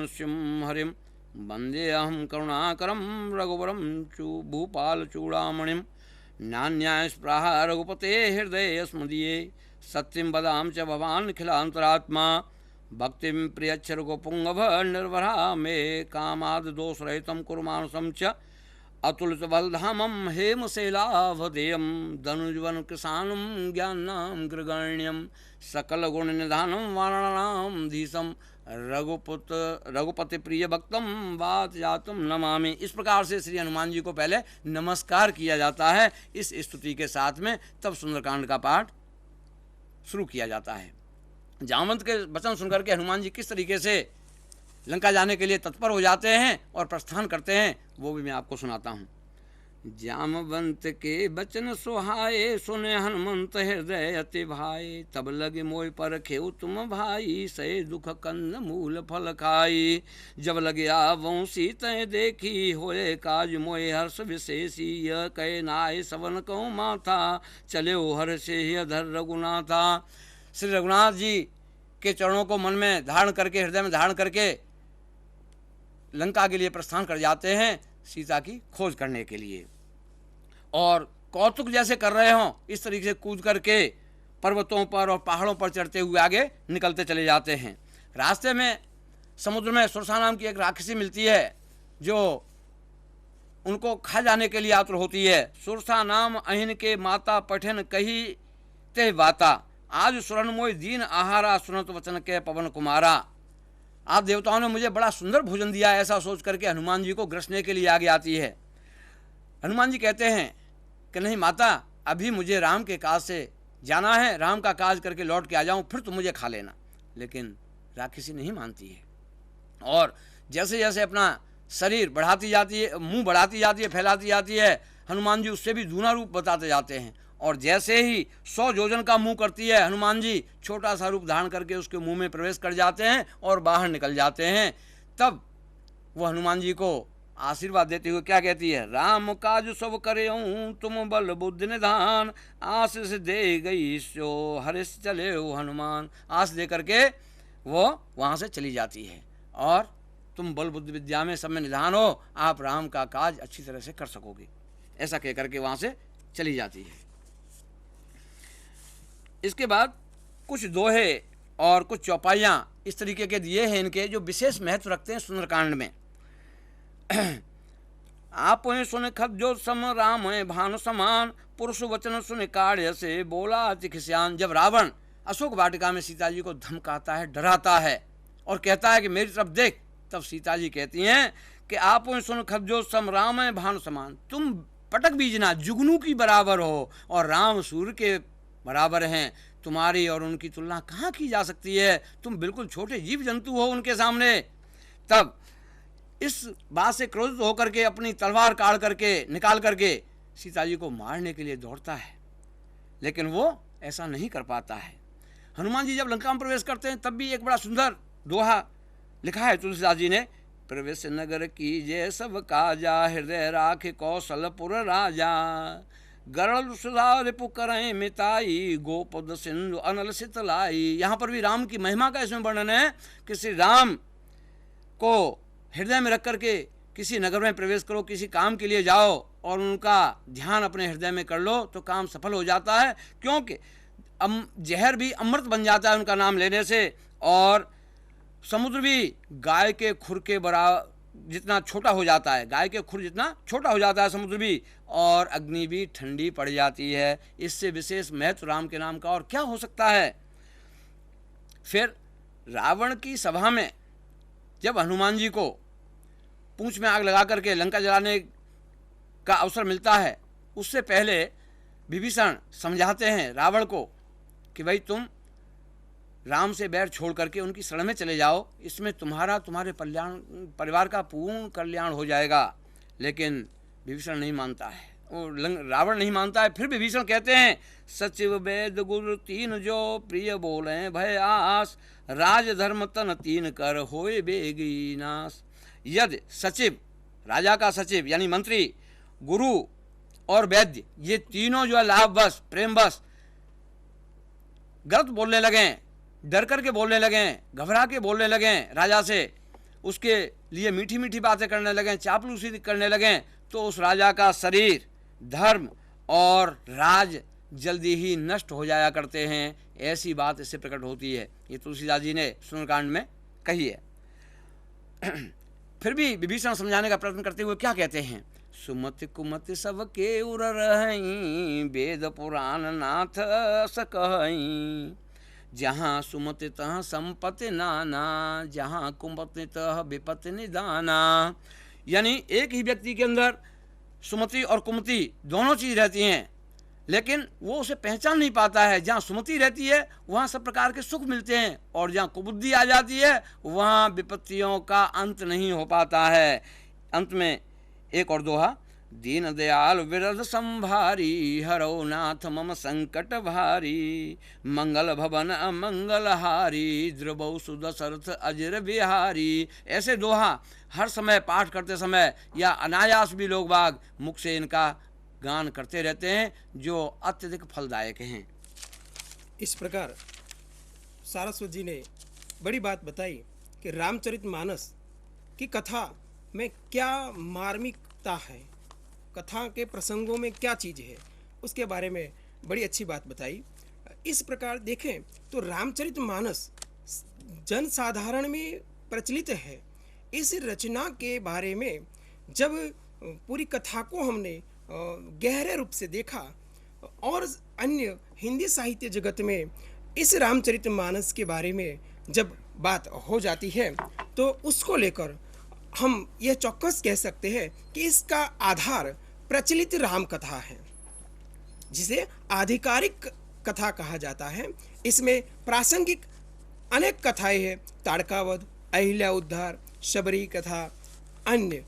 मानस्यं हरिं वन्देऽहं करुणाकरं रघुवरं भूपालचूडामणिं। नान्याय स्पृहा रघुपते हृदये स्मदीये सत्यं वदाम च भवान् निखिलान्तरात्मा। भक्तिं प्रियच्छ रघुपुंगव निर्वरा मे कामाद दोषरहितं कुरु मानसं च। अतुलितबलधामं हेमशैलावदेयं धनुजवन कृशानं ज्ञानं गृगण्यं सकलगुणनिधानं वानराणां धीशं रघुपति प्रिय भक्तम वात जातम नमामि। इस प्रकार से श्री हनुमान जी को पहले नमस्कार किया जाता है इस स्तुति के साथ में, तब सुंदरकांड का पाठ शुरू किया जाता है। जामवंत के वचन सुनकर के हनुमान जी किस तरीके से लंका जाने के लिए तत्पर हो जाते हैं और प्रस्थान करते हैं, वो भी मैं आपको सुनाता हूँ। जामवंत के बचन सुहाए सुने हनुमंत हृदय अति भाई। तब लगे मोय पर खेऊ तुम भाई सहे दुख कंद मूल फल खाई। जब लगे आवों सीते देखी होए काज मोय हर्ष विशेषी। यह कहे नाय सवन कहूँ माथा चले ओ हर से धर रघुनाथा। श्री रघुनाथ जी के चरणों को मन में धारण करके, हृदय में धारण करके लंका के लिए प्रस्थान कर जाते हैं सीता की खोज करने के लिए। और कौतुक जैसे कर रहे हों इस तरीके से कूद करके पर्वतों पर और पहाड़ों पर चढ़ते हुए आगे निकलते चले जाते हैं। रास्ते में समुद्र में सुरसा नाम की एक राक्षसी मिलती है जो उनको खा जाने के लिए आतुर होती है। सुरसा नाम अहिन के माता पठन कही ते बाता। आज सुरन मोय दीन आहारा सुनत वचन के पवन कुमारा। आप देवताओं ने मुझे बड़ा सुंदर भोजन दिया, ऐसा सोच करके हनुमान जी को ग्रसने के लिए आगे आती है। हनुमान जी कहते हैं कि नहीं माता, अभी मुझे राम के काज से जाना है, राम का काज करके लौट के आ जाऊं, फिर तुम मुझे खा लेना। लेकिन राक्षसी नहीं मानती है और जैसे जैसे अपना शरीर बढ़ाती जाती है, मुंह बढ़ाती जाती है, फैलाती जाती है, हनुमान जी उससे भी दूना रूप बताते जाते हैं। और जैसे ही 100 योजन का मुंह करती है, हनुमान जी छोटा सा रूप धारण करके उसके मुंह में प्रवेश कर जाते हैं और बाहर निकल जाते हैं। तब वो हनुमान जी को आशीर्वाद देते हुए क्या कहती है, राम काज सब करेऊँ तुम बल बुद्धि निधान। आशीष दे गई सो हरिश चले हो हनुमान। आस दे करके वो वहाँ से चली जाती है और तुम बल बुद्धि विद्या में सब में निधान हो, आप राम का काज अच्छी तरह से कर सकोगे, ऐसा कह करके वहाँ से चली जाती है। इसके बाद कुछ दोहे और कुछ चौपाइयाँ इस तरीके के दिए हैं इनके, जो विशेष महत्व रखते हैं सुंदरकांड में। आप सुन खत जो सम राम है भानु समान। पुरुष वचन सुन कार्य से बोला अति खिस्यान। जब रावण अशोक वाटिका में सीता जी को धमकाता है, डराता है और कहता है कि मेरी तरफ देख, तब सीता जी कहती हैं कि आप सुन खत जो सम राम है भानु समान। तुम पटक बीजना जुगनू की बराबर हो और राम सूर्य के बराबर हैं, तुम्हारी और उनकी तुलना कहाँ की जा सकती है, तुम बिल्कुल छोटे जीव जंतु हो उनके सामने। तब इस बात से क्रोधित होकर के अपनी तलवार काढ़ करके निकाल करके सीता जी को मारने के लिए दौड़ता है, लेकिन वो ऐसा नहीं कर पाता है। हनुमान जी जब लंका में प्रवेश करते हैं तब भी एक बड़ा सुंदर दोहा लिखा है तुलसीदास जी ने। प्रवेश नगर की जय सब काजा, हृदय राखे कौशलपुर राजा। गरल सुधा रिपु करें मिताई, गोपद सिंधु अनल शीतलाई। यहाँ पर भी राम की महिमा का इसमें वर्णन है कि श्री राम को हृदय में रख करके किसी नगर में प्रवेश करो, किसी काम के लिए जाओ और उनका ध्यान अपने हृदय में कर लो तो काम सफल हो जाता है। क्योंकि जहर भी अमृत बन जाता है उनका नाम लेने से, और समुद्र भी गाय के खुर के बराबर जितना छोटा हो जाता है, गाय के खुर जितना छोटा हो जाता है समुद्र भी, और अग्नि भी ठंडी पड़ जाती है। इससे विशेष महत्व राम के नाम का और क्या हो सकता है। फिर रावण की सभा में जब हनुमान जी को पूंछ में आग लगा करके लंका जलाने का अवसर मिलता है, उससे पहले विभीषण समझाते हैं रावण को कि भाई तुम राम से बैर छोड़ करके उनकी शरण में चले जाओ, इसमें तुम्हारे परिवार का पूर्ण कल्याण हो जाएगा। लेकिन विभीषण नहीं मानता है, रावण नहीं मानता है। फिर विभीषण कहते हैं सचिव वेद गुरु तीन जो प्रिय बोले भय आस। राज धर्म तन तीन कर होए बेगी नाश। यदि सचिव, राजा का सचिव यानी मंत्री, गुरु और वैद्य, ये तीनों जो है लाभ बस प्रेम बस गलत बोलने लगे, डर करके बोलने लगे, घबरा के बोलने लगे राजा से, उसके लिए मीठी मीठी बातें करने लगें, चापलूसी करने लगें, तो उस राजा का शरीर, धर्म और राज जल्दी ही नष्ट हो जाया करते हैं। ऐसी बात इससे प्रकट होती है। ये तुलसीदास जी ने सुंदरकांड में कही है। फिर भी विभीषण समझाने का प्रयत्न करते हुए क्या कहते हैं? सुमति कुमति सबके उर रहीं, वेद पुराण नाथ सकहीं। जहाँ सुमति तहाँ संपत्ति नाना, जहाँ कुमति तह विपत्ति निदाना। यानी एक ही व्यक्ति के अंदर सुमति और कुमति दोनों चीज़ रहती हैं, लेकिन वो उसे पहचान नहीं पाता है। जहाँ सुमति रहती है वहाँ सब प्रकार के सुख मिलते हैं, और जहाँ कुबुद्धि आ जाती है वहाँ विपत्तियों का अंत नहीं हो पाता है। अंत में एक और दोहा, दीन दयाल विरध संभारी, हरो नाथ मम संकट भारी। मंगल भवन अमंगल हारी, द्रवौ सुदशरथ अजर बिहारी। ऐसे दोहा हर समय पाठ करते समय या अनायास भी लोग बाग मुख से इनका गान करते रहते हैं, जो अत्यधिक फलदायक हैं। इस प्रकार सारस्वत जी ने बड़ी बात बताई कि रामचरितमानस की कथा में क्या मार्मिकता है, कथा के प्रसंगों में क्या चीज़ है, उसके बारे में बड़ी अच्छी बात बताई। इस प्रकार देखें तो रामचरितमानस जन साधारण में प्रचलित है। इस रचना के बारे में जब पूरी कथा को हमने गहरे रूप से देखा और अन्य हिंदी साहित्य जगत में इस रामचरितमानस के बारे में जब बात हो जाती है, तो उसको लेकर हम यह चौकस कह सकते हैं कि इसका आधार प्रचलित राम कथा है, जिसे आधिकारिक कथा कहा जाता है। इसमें प्रासंगिक अनेक कथाएं हैं, ताड़कावध, अहिल्या उद्धार, शबरी कथा, अन्य।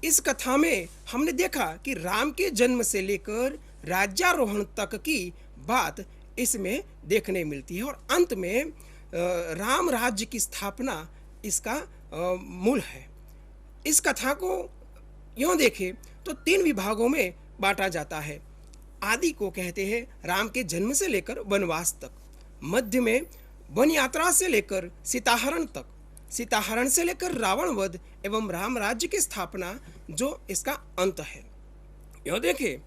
इस कथा में हमने देखा कि राम के जन्म से लेकर राज्यारोहण तक की बात इसमें देखने मिलती है, और अंत में राम राज्य की स्थापना इसका मूल है। इस कथा को यूँ देखें तो 3 विभागों में बांटा जाता है। आदि को कहते हैं राम के जन्म से लेकर वनवास तक, मध्य में वन यात्रा से लेकर सीताहरण तक, सीताहरण से लेकर रावण वध एवं राम राज्य की स्थापना जो इसका अंत है। यह देखें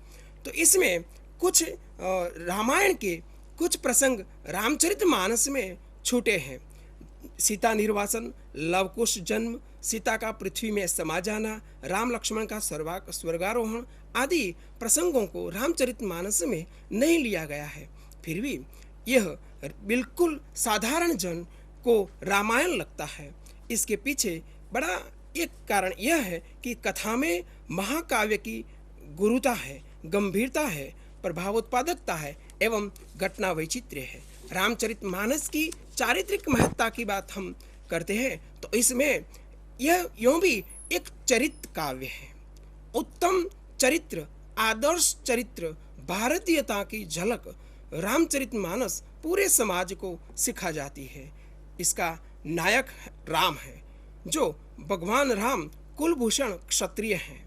तो इसमें कुछ रामायण के कुछ प्रसंग रामचरितमानस में छूटे हैं। सीता निर्वासन, लवकुश जन्म, सीता का पृथ्वी में समा जाना, राम लक्ष्मण का स्वर्गारोहण आदि प्रसंगों को रामचरितमानस में नहीं लिया गया है। फिर भी यह बिल्कुल साधारण जन को रामायण लगता है। इसके पीछे बड़ा एक कारण यह है कि कथा में महाकाव्य की गुरुता है, गंभीरता है, प्रभावोत्पादकता है एवं घटना वैचित्र्य है। रामचरितमानस की चारित्रिक महत्ता की बात हम करते हैं तो इसमें यह यूँ भी एक चरित्र काव्य है। उत्तम चरित्र, आदर्श चरित्र, भारतीयता की झलक रामचरितमानस पूरे समाज को सिखा जाती है। इसका नायक राम है, जो भगवान राम कुलभूषण क्षत्रिय हैं।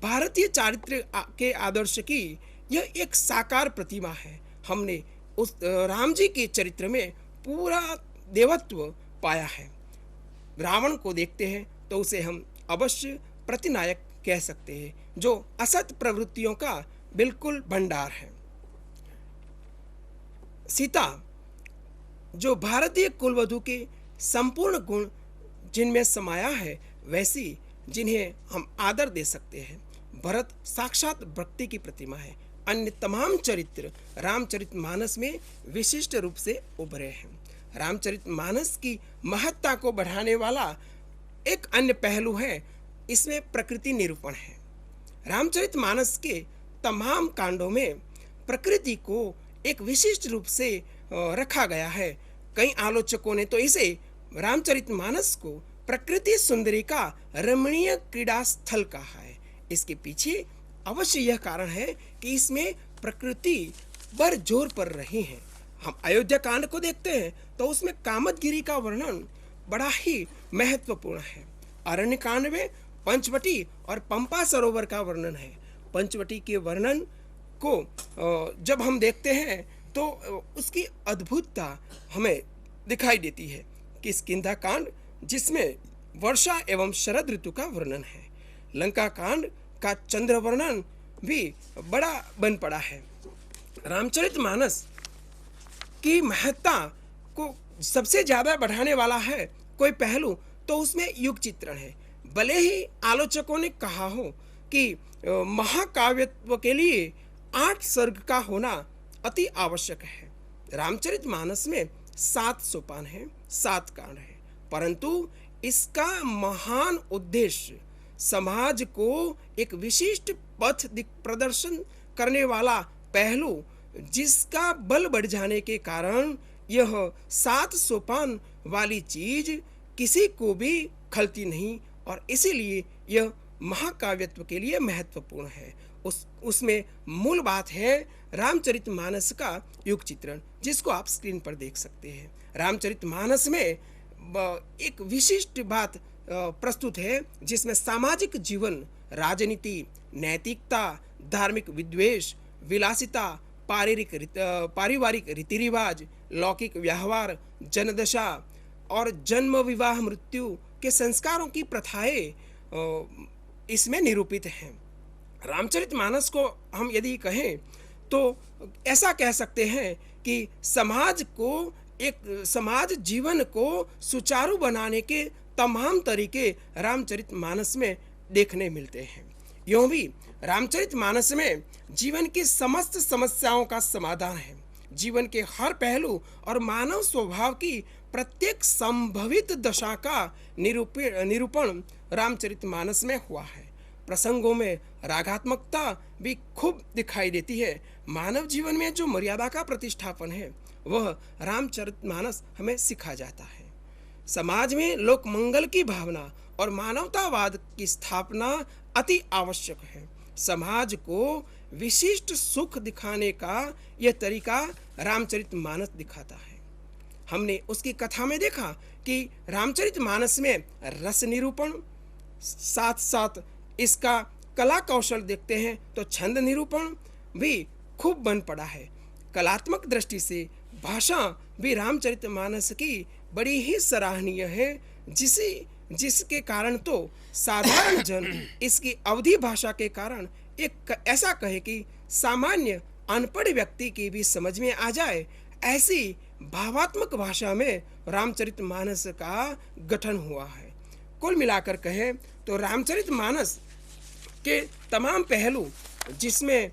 भारतीय चारित्र के आदर्श की यह एक साकार प्रतिमा है। हमने उस राम जी के चरित्र में पूरा देवत्व पाया है। रावण को देखते हैं तो उसे हम अवश्य प्रतिनायक कह सकते हैं, जो असत प्रवृत्तियों का बिल्कुल भंडार है। सीता जो भारतीय कुलवधु के संपूर्ण गुण जिनमें समाया है, वैसी जिन्हें हम आदर दे सकते हैं। भरत साक्षात भक्ति की प्रतिमा है। अन्य तमाम चरित्र रामचरितमानस में विशिष्ट रूप से उभरे हैं। रामचरितमानस की महत्ता को बढ़ाने वाला एक अन्य पहलू है, इसमें प्रकृति निरूपण है। रामचरितमानस के तमाम कांडों में प्रकृति को एक विशिष्ट रूप से रखा गया है। कई आलोचकों ने तो इसे रामचरितमानस को प्रकृति सुंदरी का रमणीय क्रीड़ा स्थल कहा है। इसके पीछे अवश्य यह कारण है कि इसमें प्रकृति पर जोर पर रही है। हम अयोध्या कांड को देखते हैं तो उसमें कामदगिरी का वर्णन बड़ा ही महत्वपूर्ण है। अरण्य कांड में पंचवटी और पंपा सरोवर का वर्णन है। पंचवटी के वर्णन को जब हम देखते हैं तो उसकी अद्भुतता हमें दिखाई देती है। किष्किंधा कांड जिसमें वर्षा एवं शरद ऋतु का वर्णन है। लंका कांड का चंद्र वर्णन भी बड़ा बन पड़ा है। रामचरितमानस की महत्ता को सबसे ज्यादा बढ़ाने वाला है कोई पहलू तो उसमें युग चित्रण है। भले ही आलोचकों ने कहा हो कि महाकाव्यत्व के लिए 8 सर्ग का होना अति आवश्यक है। रामचरितमानस में 7 सोपान है, 7 कांड है, परंतु इसका महान उद्देश्य समाज को एक विशिष्ट पथ प्रदर्शन करने वाला पहलू, जिसका बल बढ़ जाने के कारण यह 7 सोपान वाली चीज किसी को भी खलती नहीं और इसीलिए यह महाकाव्यत्व के लिए महत्वपूर्ण है। उसमें मूल बात है रामचरितमानस का युग चित्रण, जिसको आप स्क्रीन पर देख सकते हैं। रामचरितमानस में एक विशिष्ट बात प्रस्तुत है, जिसमें सामाजिक जीवन, राजनीति, नैतिकता, धार्मिक विद्वेष, विलासिता, पारिवारिक रीति रिवाज, लौकिक व्यवहार, जनदशा और जन्म विवाह मृत्यु के संस्कारों की प्रथाएं इसमें निरूपित हैं। रामचरितमानस को हम यदि कहें तो ऐसा कह सकते हैं कि समाज जीवन को सुचारू बनाने के तमाम तरीके रामचरितमानस में देखने मिलते हैं। यूं भी रामचरितमानस में जीवन की समस्त समस्याओं का समाधान है। जीवन के हर पहलू और मानव स्वभाव की प्रत्येक संभवित दशा का निरूपण रामचरितमानस में हुआ है। प्रसंगों में रागात्मकता भी खूब दिखाई देती है। मानव जीवन में जो मर्यादा का प्रतिष्ठापन है वह रामचरितमानस हमें सिखा जाता है। समाज में लोक मंगल की भावना और मानवतावाद की स्थापना अति आवश्यक है। समाज को विशिष्ट सुख दिखाने का यह तरीका रामचरितमानस दिखाता है। हमने उसकी कथा में देखा कि रामचरितमानस में रस निरूपण, साथ साथ इसका कला कौशल देखते हैं तो छंद निरूपण भी खूब बन पड़ा है। कलात्मक दृष्टि से भाषा भी रामचरितमानस की बड़ी ही सराहनीय है, जिसके कारण तो साधारण जन इसकी अवधि भाषा के कारण एक ऐसा कहे कि सामान्य अनपढ़ व्यक्ति की भी समझ में आ जाए, ऐसी भावात्मक भाषा में रामचरितमानस का गठन हुआ है। कुल मिलाकर कहें तो रामचरितमानस के तमाम पहलू, जिसमें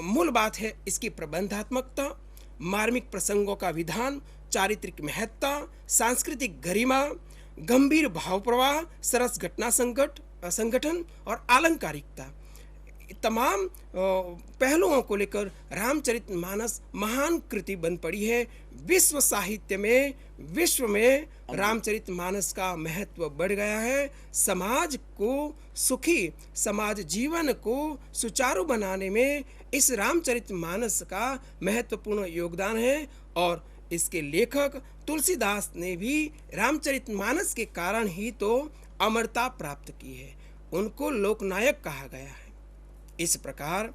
मूल बात है इसकी प्रबंधात्मकता, मार्मिक प्रसंगों का विधान, चारित्रिक महत्ता, सांस्कृतिक गरिमा, गंभीर भाव प्रवाह, सरस घटना संगठन और आलंकारिकता, तमाम पहलुओं को लेकर रामचरितमानस महान कृति बन पड़ी है। विश्व साहित्य में, विश्व में रामचरितमानस का महत्व बढ़ गया है। समाज को सुखी, समाज जीवन को सुचारू बनाने में इस रामचरितमानस का महत्वपूर्ण योगदान है और इसके लेखक तुलसीदास ने भी रामचरितमानस के कारण ही तो अमरता प्राप्त की है। उनको लोकनायक कहा गया है। इस प्रकार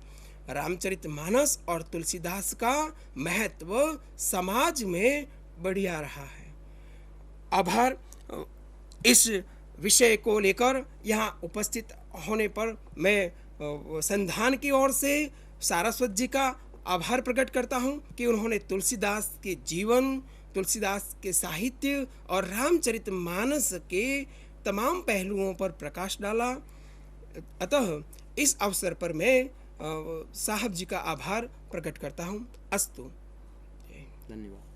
रामचरितमानस और तुलसीदास का महत्व समाज में बढ़िया रहा है। आभार इस विषय को लेकर यहाँ उपस्थित होने पर मैं संधान की ओर से सारस्वत जी का आभार प्रकट करता हूँ कि उन्होंने तुलसीदास के जीवन, तुलसीदास के साहित्य और रामचरितमानस के तमाम पहलुओं पर प्रकाश डाला। अतः इस अवसर पर मैं साहब जी का आभार प्रकट करता हूँ। अस्तु। धन्यवाद।